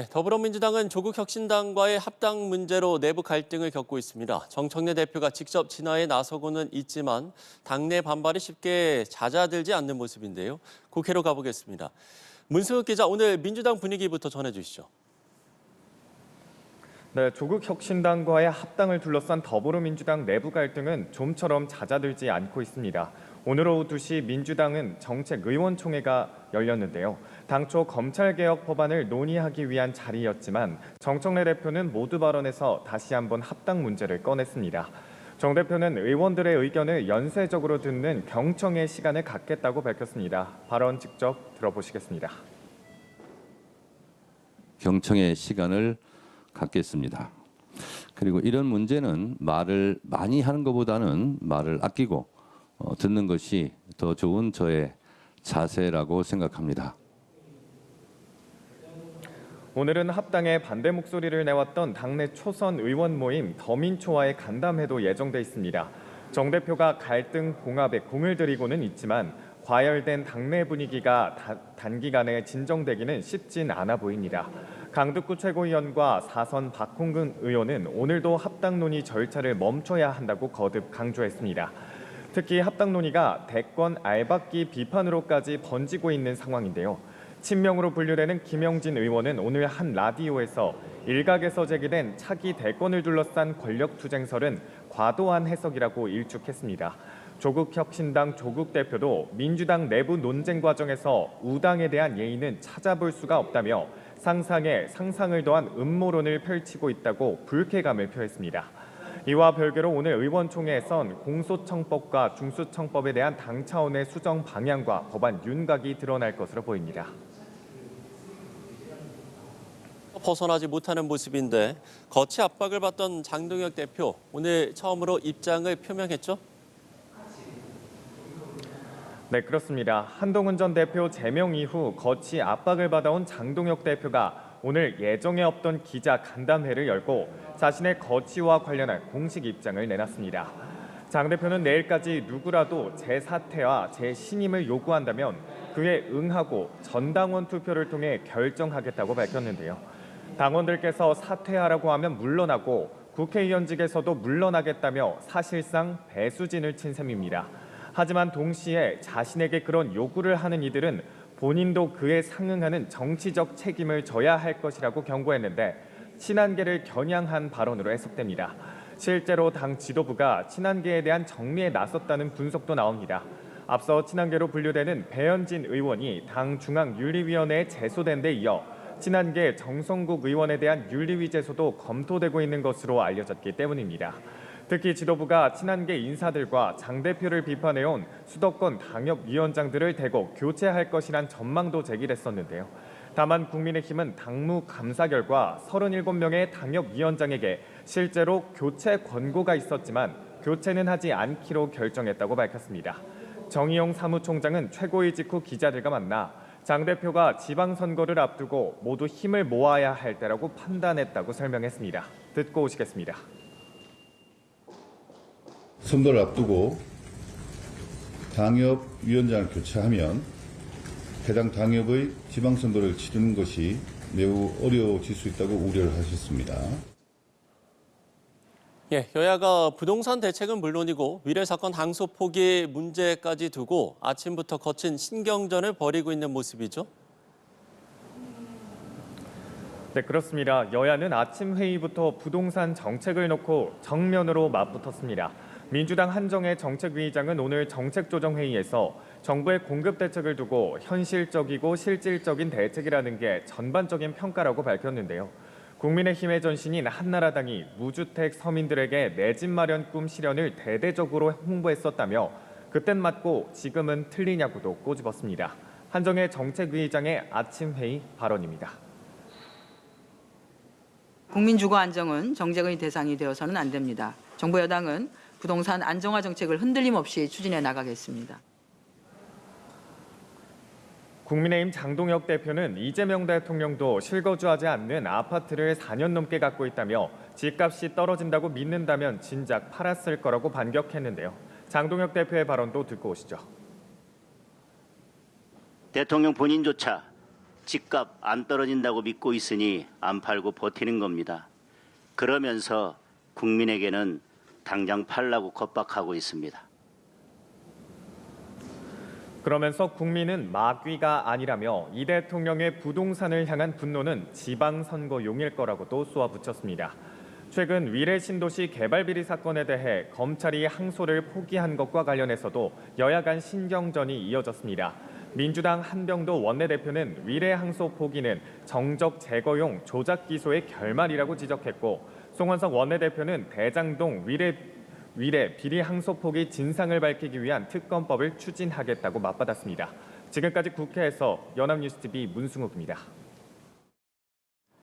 더불어민주당은 조국혁신당과의 합당 문제로 내부 갈등을 겪고 있습니다. 정청래 대표가 직접 진화에 나서고는 있지만 당내 반발이 쉽게 잦아들지 않는 모습인데요. 국회로 가보겠습니다. 문승욱 기자, 오늘 민주당 분위기부터 전해주시죠. 네, 조국혁신당과의 합당을 둘러싼 더불어민주당 내부 갈등은 좀처럼 잦아들지 않고 있습니다. 오늘 오후 2시 민주당은 정책의원총회가 열렸는데요. 당초 검찰개혁 법안을 논의하기 위한 자리였지만 정청래 대표는 모두 발언에서 다시 한번 합당 문제를 꺼냈습니다. 정 대표는 의원들의 의견을 연쇄적으로 듣는 경청의 시간을 갖겠다고 밝혔습니다. 발언 직접 들어보시겠습니다. 경청의 시간을 갖겠습니다. 그리고 이런 문제는 말을 많이 하는 것보다는 말을 아끼고 듣는 것이 더 좋은 저의 자세라고 생각합니다. 오늘은 합당에 반대 목소리를 내왔던 당내 초선 의원 모임 더민초와의 간담회도 예정돼 있습니다. 정 대표가 갈등 봉합에 공을 들이고는 있지만 과열된 당내 분위기가 단기간에 진정되기는 쉽진 않아 보입니다. 강득구 최고위원과 4선 박홍근 의원은 오늘도 합당 논의 절차를 멈춰야 한다고 거듭 강조했습니다. 특히 합당 논의가 대권 알박기 비판으로까지 번지고 있는 상황인데요. 친명으로 분류되는 김영진 의원은 오늘 한 라디오에서 일각에서 제기된 차기 대권을 둘러싼 권력투쟁설은 과도한 해석이라고 일축했습니다. 조국혁신당 조국 대표도 민주당 내부 논쟁 과정에서 우당에 대한 예의는 찾아볼 수가 없다며 상상에 상상을 더한 음모론을 펼치고 있다고 불쾌감을 표했습니다. 이와 별개로 오늘 의원총회에선 공소청법과 중수청법에 대한 당 차원의 수정 방향과 법안 윤곽이 드러날 것으로 보입니다. 벗어나지 못하는 모습인데 거치 압박을 받던 장동혁 대표, 오늘 처음으로 입장을 표명했죠? 네, 그렇습니다. 한동훈 전 대표 제명 이후 거치 압박을 받아온 장동혁 대표가 오늘 예정에 없던 기자 간담회를 열고 자신의 거치와 관련한 공식 입장을 내놨습니다. 장 대표는 내일까지 누구라도 제 사퇴와 제 신임을 요구한다면 그에 응하고 전당원 투표를 통해 결정하겠다고 밝혔는데요. 당원들께서 사퇴하라고 하면 물러나고 국회의원직에서도 물러나겠다며 사실상 배수진을 친 셈입니다. 하지만 동시에 자신에게 그런 요구를 하는 이들은 본인도 그에 상응하는 정치적 책임을 져야 할 것이라고 경고했는데 친한계를 겨냥한 발언으로 해석됩니다. 실제로 당 지도부가 친한계에 대한 정리에 나섰다는 분석도 나옵니다. 앞서 친한계로 분류되는 배현진 의원이 당 중앙윤리위원회에 제소된 데 이어 친한계 정성국 의원에 대한 윤리위 제소도 검토되고 있는 것으로 알려졌기 때문입니다. 특히 지도부가 친한계 인사들과 장 대표를 비판해온 수도권 당협위원장들을 대거 교체할 것이란 전망도 제기됐었는데요. 다만 국민의힘은 당무 감사 결과 37명의 당협위원장에게 실제로 교체 권고가 있었지만 교체는 하지 않기로 결정했다고 밝혔습니다. 정의용 사무총장은 최고위 직후 기자들과 만나 장 대표가 지방선거를 앞두고 모두 힘을 모아야 할 때라고 판단했다고 설명했습니다. 듣고 오시겠습니다. 선거를 앞두고 당협위원장을 교체하면 해당 당협의 지방선거를 치르는 것이 매우 어려워질 수 있다고 우려를 하셨습니다. 여야가 부동산 대책은 물론이고 미래사건 항소 포기 문제까지 두고 아침부터 거친 신경전을 벌이고 있는 모습이죠. 네, 그렇습니다. 여야는 아침 회의부터 부동산 정책을 놓고 정면으로 맞붙었습니다. 민주당 한정혜 정책위의장은 오늘 정책조정회의에서 정부의 공급 대책을 두고 현실적이고 실질적인 대책이라는 게 전반적인 평가라고 밝혔는데요. 국민의힘의 전신인 한나라당이 무주택 서민들에게 내 집 마련 꿈 실현을 대대적으로 홍보했었다며 그땐 맞고 지금은 틀리냐고도 꼬집었습니다. 한정혜 정책위의장의 아침 회의 발언입니다. 국민 주거 안정은 정책의 대상이 되어서는 안 됩니다. 정부 여당은 부동산 안정화 정책을 흔들림 없이 추진해 나가겠습니다. 국민의힘 장동혁 대표는 이재명 대통령도 실거주하지 않는 아파트를 4년 넘게 갖고 있다며 집값이 떨어진다고 믿는다면 진작 팔았을 거라고 반격했는데요. 장동혁 대표의 발언도 듣고 오시죠. 대통령 본인조차 집값 안 떨어진다고 믿고 있으니 안 팔고 버티는 겁니다. 그러면서 국민에게는 당장 팔라고 겁박하고 있습니다. 그러면서 국민은 마귀가 아니라며 이 대통령의 부동산을 향한 분노는 지방선거용일 거라고도 쏘아붙였습니다. 최근 위례 신도시 개발 비리 사건에 대해 검찰이 항소를 포기한 것과 관련해서도 여야 간 신경전이 이어졌습니다. 민주당 한병도 원내대표는 위례 항소 포기는 정적 제거용 조작 기소의 결말이라고 지적했고, 송원석 원내대표는 대장동 위례 비리 항소 포기 진상을 밝히기 위한 특검법을 추진하겠다고 맞받았습니다. 지금까지 국회에서 연합뉴스TV 문승욱입니다.